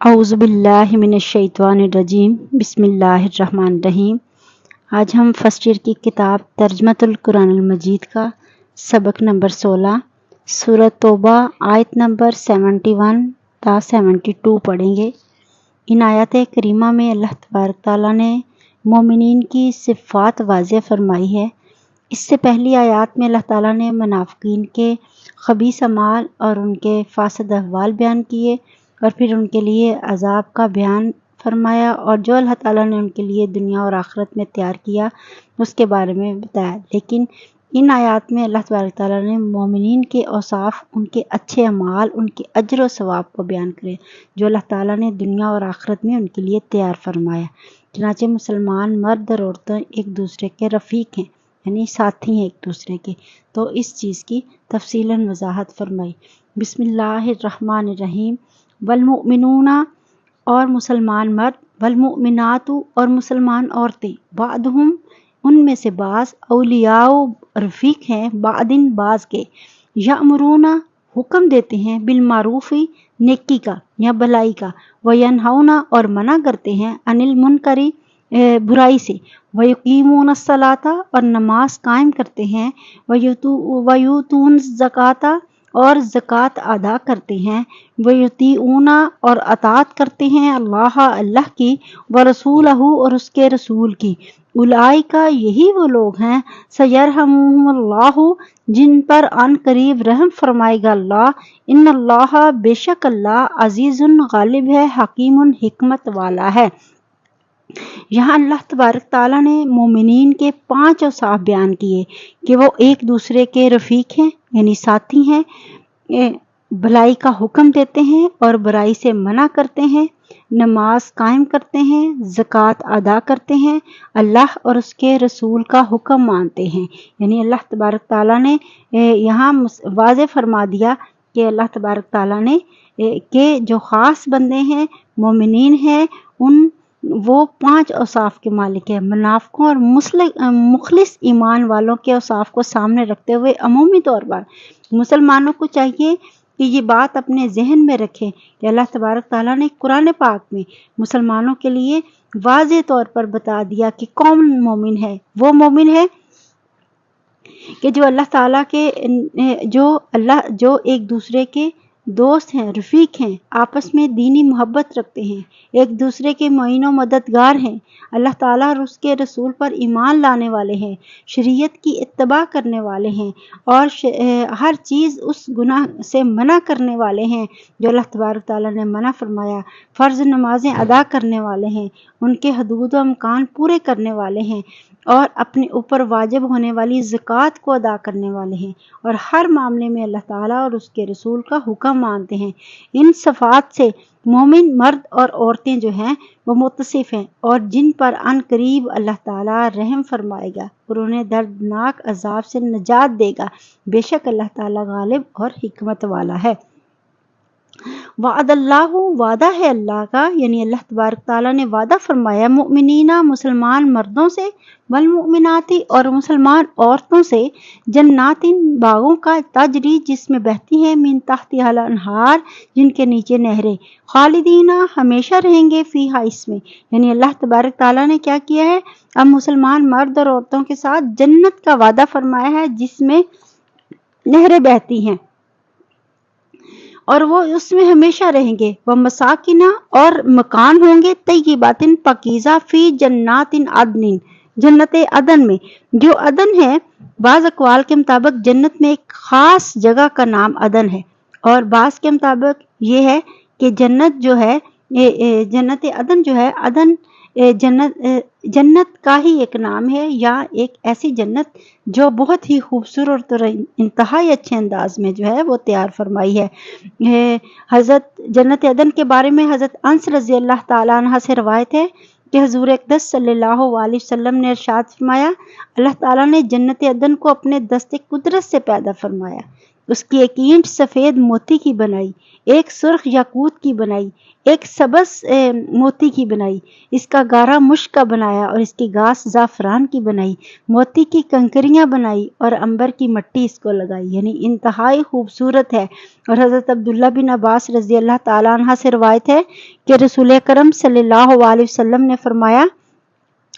اعوذ باللہ من الشیطان الرجیم بسم اللہ الرحمن الرحیم۔ آج ہم فرسٹ ایئر کی کتاب ترجمۃ القرآن المجید کا سبق نمبر 16 سورۃ توبہ آیت نمبر 71 تا 72 پڑھیں گے۔ ان آیات کریمہ میں اللہ تبارک تعالیٰ نے مومنین کی صفات واضح فرمائی ہے۔ اس سے پہلی آیات میں اللہ تعالیٰ نے منافقین کے خبیث اعمال اور ان کے فاسد احوال بیان کیے اور پھر ان کے لیے عذاب کا بیان فرمایا، اور جو اللہ تعالیٰ نے ان کے لیے دنیا اور آخرت میں تیار کیا اس کے بارے میں بتایا۔ لیکن ان آیات میں اللہ تبارک تعالیٰ نے مومنین کے اوصاف، ان کے اچھے اعمال، ان کے اجر و ثواب کو بیان کرے جو اللہ تعالیٰ نے دنیا اور آخرت میں ان کے لیے تیار فرمایا۔ چنانچہ مسلمان مرد اور عورتیں ایک دوسرے کے رفیق ہیں، یعنی ساتھی ہیں ایک دوسرے کے، تو اس چیز کی تفصیلاً وضاحت فرمائی۔ بسم اللہ الرحمن الرحیم۔ والمؤمنون اور مسلمان مرد، والمؤمنات اور مسلمان عورتیں، بعضهم ان میں سے بعض، اولیاء رفیق ہیں، بعضن بعض کے، یأمرون حکم دیتے ہیں، بالمعروف نیکی کا یا بھلائی کا، وینہون اور منع کرتے ہیں، عن المنکر برائی سے، ویقیمون الصلاۃ اور نماز قائم کرتے ہیں، ویؤتون الزکوٰۃ اور زکوٰۃ ادا کرتے ہیں، ویطیعون اور اطاعت کرتے ہیں اللہ کی، ورسولہ اور اس کے رسول کی، اولئک یہی وہ لوگ ہیں، سیرحمہم اللہ جن پر عن قریب رحم فرمائے گا اللہ، ان اللہ بے شک اللہ عزیز غالب ہے، حکیم حکمت والا ہے۔ یہاں اللہ تبارک تعالیٰ نے مومنین کے 5 اوصاف بیان کیے کہ وہ ایک دوسرے کے رفیق ہیں، یعنی ساتھی ہیں، بھلائی کا حکم دیتے ہیں اور برائی سے منع کرتے ہیں، نماز قائم کرتے ہیں، زکوٰۃ ادا کرتے ہیں، اللہ اور اس کے رسول کا حکم مانتے ہیں۔ یعنی اللہ تبارک تعالیٰ نے یہاں واضح فرما دیا کہ اللہ تبارک تعالیٰ نے کہ جو خاص بندے ہیں، مومنین ہیں، وہ 5 اوصاف کے مالک ہیں۔ منافقوں اور مخلص ایمان والوں کے اوصاف کو سامنے رکھتے ہوئے عمومی طور پر مسلمانوں کو چاہیے کہ یہ بات اپنے ذہن میں رکھیں کہ اللہ تبارک تعالیٰ نے قرآن پاک میں مسلمانوں کے لیے واضح طور پر بتا دیا کہ کون مومن ہے۔ وہ مومن ہے کہ جو اللہ تعالیٰ کے جو ایک دوسرے کے دوست ہیں، رفیق ہیں، آپس میں دینی محبت رکھتے ہیں، ایک دوسرے کے معین و مددگار ہیں، اللہ تعالیٰ اور اس کے رسول پر ایمان لانے والے ہیں، شریعت کی اتباع کرنے والے ہیں، اور ہر چیز اس گناہ سے منع کرنے والے ہیں جو اللہ تبارک تعالیٰ نے منع فرمایا، فرض نمازیں ادا کرنے والے ہیں، ان کے حدود و امکان پورے کرنے والے ہیں، اور اپنے اوپر واجب ہونے والی زکوٰۃ کو ادا کرنے والے ہیں، اور ہر معاملے میں اللہ تعالیٰ اور اس کے رسول کا حکم مانتے ہیں۔ ان صفات سے مومن مرد اور عورتیں جو ہیں وہ متصف ہیں، اور جن پر عن قریب اللہ تعالیٰ رحم فرمائے گا اور انہیں دردناک عذاب سے نجات دے گا، بے شک اللہ تعالیٰ غالب اور حکمت والا ہے۔ وعد اللہ وعدہ ہے اللہ کا، یعنی اللہ تبارک تعالیٰ نے وعدہ فرمایا مؤمنینہ مسلمان مردوں سے، والمؤمناتی اور مسلمان عورتوں سے، جنات باغوں کا، تجری جس میں بہتی ہیں، من تحتہا الانہار جن کے نیچے نہریں، خالدین ہمیشہ رہیں گے، فیہا اس میں، یعنی اللہ تبارک تعالیٰ نے کیا کیا ہے، اب مسلمان مرد اور عورتوں کے ساتھ جنت کا وعدہ فرمایا ہے جس میں نہریں بہتی ہیں اور وہ اس میں ہمیشہ رہیں گے، وہ مساکن اور مکان ہوں گے، طیبات پاکیزہ، فی جنات عدن جنت عدن میں، جو عدن ہے بعض اقوال کے مطابق جنت میں ایک خاص جگہ کا نام عدن ہے، اور بعض کے مطابق یہ ہے کہ جنت جو ہے جنت عدن جو ہے عدن جنت کا ہی ایک نام ہے، یا ایک ایسی جنت جو بہت ہی خوبصورت اور انتہائی اچھے انداز میں جو ہے وہ تیار فرمائی ہے۔ حضرت جنت عدن کے بارے میں حضرت انس رضی اللہ تعالیٰ عنہ سے روایت ہے کہ حضور اقدس صلی اللہ علیہ وسلم نے ارشاد فرمایا، اللہ تعالیٰ نے جنت عدن کو اپنے دست قدرت سے پیدا فرمایا، اس کی ایک اینٹ سفید موتی کی بنائی، ایک سرخ یاقوت کی بنائی، ایک سبز موتی کی بنائی، اس کا گارا مشک کا بنایا اور اس کی گھاس زعفران کی بنائی، موتی کی کنکریاں بنائی اور عنبر کی مٹی اس کو لگائی، یعنی انتہائی خوبصورت ہے۔ اور حضرت عبداللہ بن عباس رضی اللہ تعالیٰ عنہ سے روایت ہے کہ رسول اکرم صلی اللہ علیہ وسلم نے فرمایا،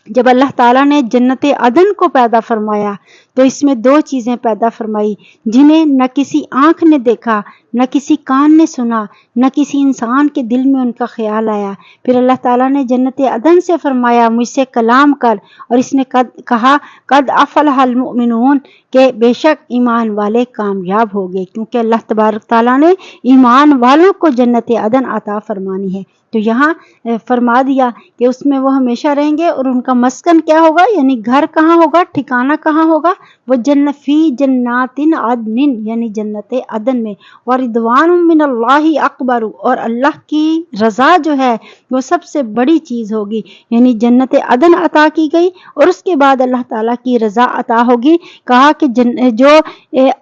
جب اللہ تعالیٰ نے جنت عدن کو پیدا فرمایا تو اس میں دو چیزیں پیدا فرمائی جنہیں نہ کسی آنکھ نے دیکھا، نہ کسی کان نے سنا، نہ کسی انسان کے دل میں ان کا خیال آیا۔ پھر اللہ تعالیٰ نے جنت عدن سے فرمایا، مجھ سے کلام کر، اور اس نے کہا قد افلح المؤمنون، کہ بے شک ایمان والے کامیاب ہو گئے، کیونکہ اللہ تبارک تعالیٰ نے ایمان والوں کو جنت عدن عطا فرمانی ہے۔ تو یہاں فرما دیا کہ اس میں وہ ہمیشہ رہیں گے، اور ان کا مسکن کیا ہوگا، یعنی گھر کہاں ہوگا، ٹھکانہ کہاں ہوگا، وہ فی جنات عدن، یعنی جنت عدن میں، ورضوان من اللہ اکبر، اور اللہ کی رضا جو ہے وہ سب سے بڑی چیز ہوگی، یعنی جنت عدن عطا کی گئی اور اس کے بعد اللہ تعالیٰ کی رضا عطا ہوگی۔ کہا کہ جو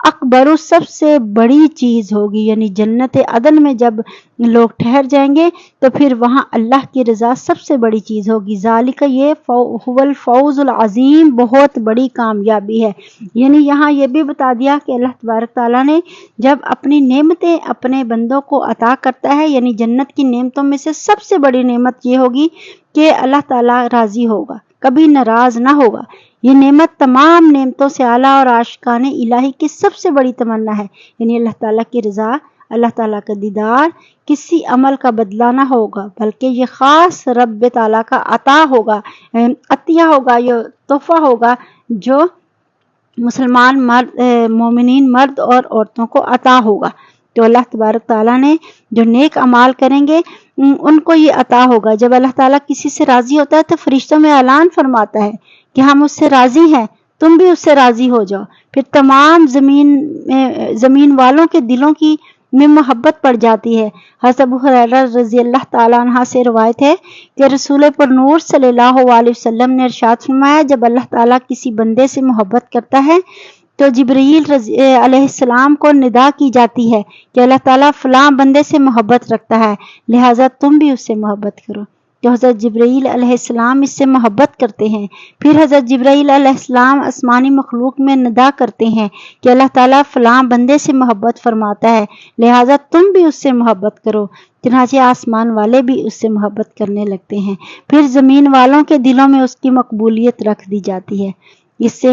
اکبر سب سے بڑی چیز ہوگی، یعنی جنت عدن میں جب لوگ ٹھہر جائیں گے تو پھر وہاں اللہ کی رضا سب سے بڑی چیز ہوگی۔ ذالک، یہ هو الفوز العظیم، بہت بڑی کامیابی ہے۔ یعنی یہاں یہ بھی بتا دیا کہ اللہ تبارک تعالیٰ نے جب اپنی نعمتیں اپنے بندوں کو عطا کرتا ہے، یعنی جنت کی نعمتوں میں سے سب سے بڑی نعمت یہ ہوگی کہ اللہ تعالیٰ راضی ہوگا، کبھی ناراض نہ ہوگا۔ یہ نعمت تمام نعمتوں سے اعلیٰ اور عاشقان الہی کی سب سے بڑی تمنا ہے، یعنی اللہ تعالیٰ کی رضا، اللہ تعالیٰ کا دیدار، کسی عمل کا بدلہ نہ ہوگا، بلکہ یہ خاص رب تعالیٰ کا عطا ہوگا، عطیہ ہوگا، یہ تحفہ ہوگا جو مسلمان مرد، مومنین مرد اور عورتوں کو عطا ہوگا۔ تو اللہ تبارک تعالیٰ نے جو نیک اعمال کریں گے ان کو یہ عطا ہوگا۔ جب اللہ تعالیٰ کسی سے راضی ہوتا ہے تو فرشتوں میں اعلان فرماتا ہے کہ ہم اس سے راضی ہیں، تم بھی اس سے راضی ہو جاؤ۔ پھر تمام زمین والوں کے دلوں کی میں محبت پڑ جاتی ہے۔ حضرت ابو ہریرہ رضی اللہ تعالیٰ عنہ سے روایت ہے کہ رسول پر نور صلی اللہ علیہ وسلم نے ارشاد فرمایا، جب اللہ تعالیٰ کسی بندے سے محبت کرتا ہے تو جبرائیل علیہ السلام کو ندا کی جاتی ہے کہ اللہ تعالیٰ فلاں بندے سے محبت رکھتا ہے، لہٰذا تم بھی اس سے محبت کرو۔ تو حضرت جبرائیل علیہ السلام اس سے محبت کرتے ہیں۔ پھر حضرت جبرائیل علیہ السلام آسمانی مخلوق میں ندا کرتے ہیں کہ اللہ تعالیٰ فلاں بندے سے محبت فرماتا ہے، لہٰذا تم بھی اس سے محبت کرو۔ چنانچہ آسمان والے بھی اس سے محبت کرنے لگتے ہیں، پھر زمین والوں کے دلوں میں اس کی مقبولیت رکھ دی جاتی ہے۔ اس سے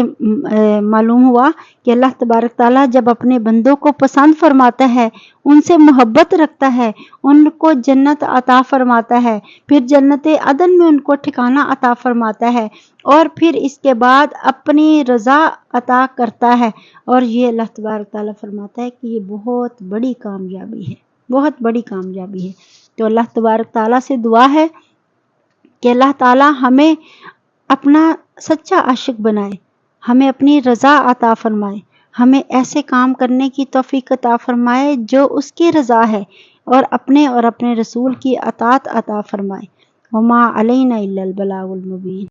معلوم ہوا کہ اللہ تبارک تعالیٰ جب اپنے بندوں کو پسند فرماتا ہے، ان سے محبت رکھتا ہے، ان کو جنت عطا فرماتا ہے، پھر جنت عدن میں ان کو ٹھکانہ عطا فرماتا ہے، اور پھر اس کے بعد اپنی رضا عطا کرتا ہے۔ اور یہ اللہ تبارک تعالیٰ فرماتا ہے کہ یہ بہت بڑی کامیابی ہے، بہت بڑی کامیابی ہے۔ تو اللہ تبارک تعالیٰ سے دعا ہے کہ اللہ تعالیٰ ہمیں اپنا سچا عاشق بنائے، ہمیں اپنی رضا عطا فرمائے، ہمیں ایسے کام کرنے کی توفیق عطا فرمائے جو اس کی رضا ہے، اور اپنے رسول کی اطاعت عطا فرمائے۔ وما علینا الا البلاغ المبین۔